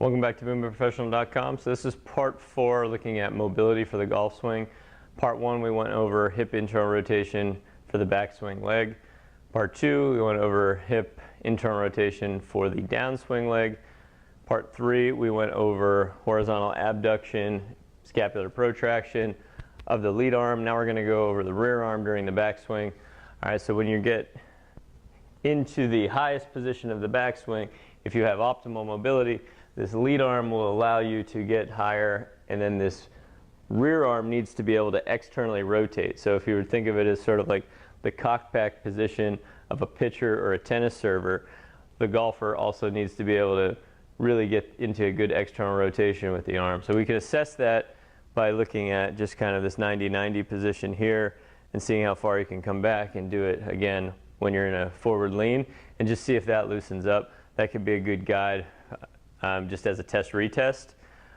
Welcome back to movementprofessional.com. So this is part 4, looking at mobility for the golf swing. Part 1, we went over hip internal rotation for the backswing leg. Part 2, we went over hip internal rotation for the downswing leg. Part 3, we went over horizontal abduction, scapular protraction of the lead arm. Now we're going to go over the rear arm during the backswing. All right, so when you get into the highest position of the backswing, if you have optimal mobility, this lead arm will allow you to get higher, and then this rear arm needs to be able to externally rotate. So if you would think of it as sort of like the cockback position of a pitcher or a tennis server, the golfer also needs to be able to really get into a good external rotation with the arm. So we can assess that by looking at just kind of this 90-90 position here and seeing how far you can come back and do it again when you're in a forward lean, and just see if that loosens up. That could be a good guide just as a test retest,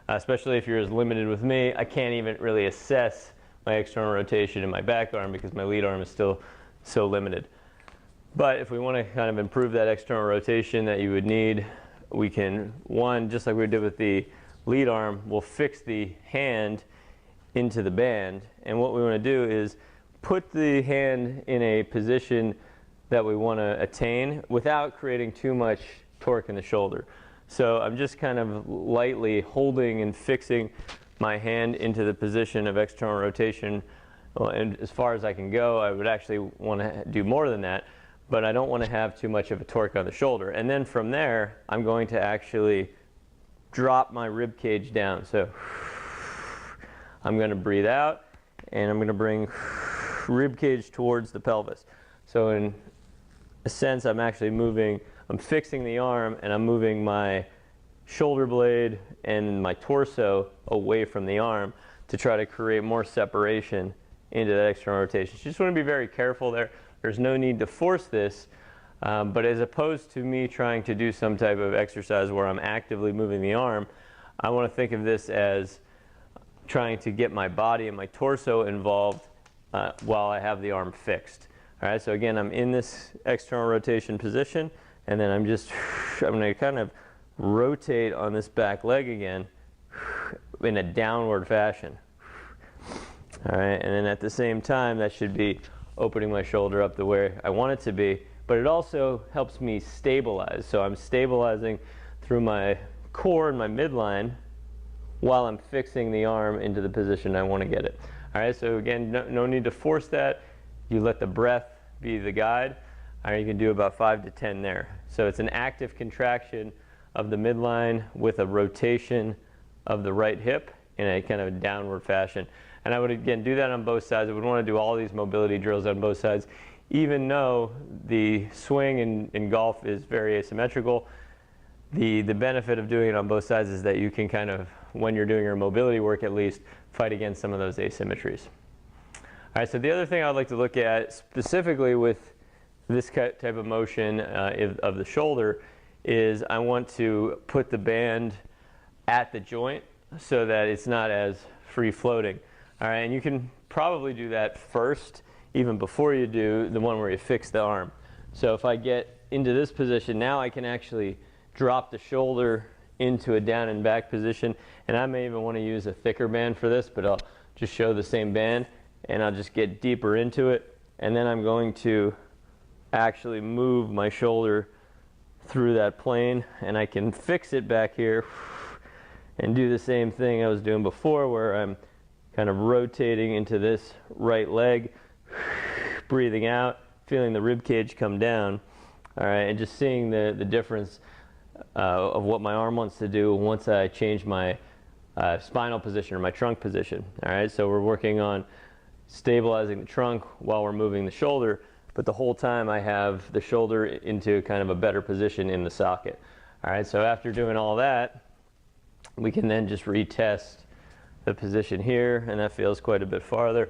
especially if you're as limited with me. I can't even really assess my external rotation in my back arm because my lead arm is still so limited. But if we want to kind of improve that external rotation that you would need, we can, one, just like we did with the lead arm, we'll fix the hand into the band. And what we want to do is put the hand in a position that we want to attain without creating too much torque in the shoulder. So I'm just kind of lightly holding and fixing my hand into the position of external rotation. Well, and as far as I can go, I would actually want to do more than that, but I don't want to have too much of a torque on the shoulder. And then from there, I'm going to actually drop my rib cage down. So I'm going to breathe out, and I'm going to bring rib cage towards the pelvis. So in a sense, I'm actually moving, I'm fixing the arm, and I'm moving my shoulder blade and my torso away from the arm to try to create more separation into that external rotation. So you just want to be very careful there. There's no need to force this, but as opposed to me trying to do some type of exercise where I'm actively moving the arm, I want to think of this as trying to get my body and my torso involved while I have the arm fixed. All right, so again, I'm in this external rotation position, and then I'm going to kind of rotate on this back leg again in a downward fashion. All right, and then at the same time, that should be opening my shoulder up the way I want it to be, but it also helps me stabilize. So I'm stabilizing through my core and my midline while I'm fixing the arm into the position I want to get it. All right, so again, no need to force that. You let the breath be the guide. All right, you can do about 5 to 10 there. So it's an active contraction of the midline with a rotation of the right hip in a kind of downward fashion. And I would, again, do that on both sides. I would want to do all these mobility drills on both sides, even though the swing in golf is very asymmetrical. The benefit of doing it on both sides is that you can kind of, when you're doing your mobility work at least, fight against some of those asymmetries. All right, so the other thing I'd like to look at specifically with this type of motion of the shoulder is I want to put the band at the joint so that it's not as free floating. All right, and you can probably do that first, even before you do the one where you fix the arm. So if I get into this position, now I can actually drop the shoulder into a down and back position, and I may even want to use a thicker band for this, but I'll just show the same band, and I'll just get deeper into it, and then I'm going to actually move my shoulder through that plane, and I can fix it back here and do the same thing I was doing before, where I'm kind of rotating into this right leg, breathing out, feeling the rib cage come down, all right, and just seeing the difference of what my arm wants to do once I change my spinal position or my trunk position. All right, so we're working on stabilizing the trunk while we're moving the shoulder, but the whole time I have the shoulder into kind of a better position in the socket. All right, so after doing all that, we can then just retest the position here, and that feels quite a bit farther.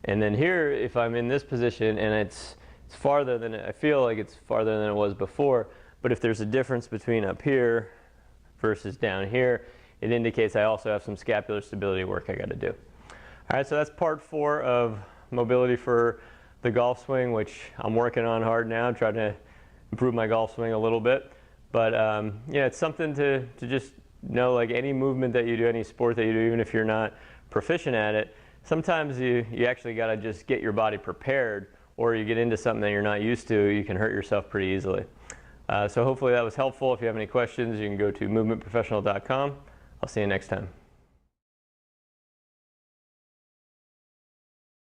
And then here, if I'm in this position and it's farther than I feel like it's farther than it was before, but if there's a difference between up here versus down here, it indicates I also have some scapular stability work I got to do. All right, so that's part 4 of mobility for the golf swing, which I'm working on hard now, trying to improve my golf swing a little bit. But yeah, it's something to just know, like any movement that you do, any sport that you do, even if you're not proficient at it, sometimes you actually got to just get your body prepared, or you get into something that you're not used to, you can hurt yourself pretty easily. So hopefully that was helpful. If you have any questions, you can go to movementprofessional.com. I'll see you next time.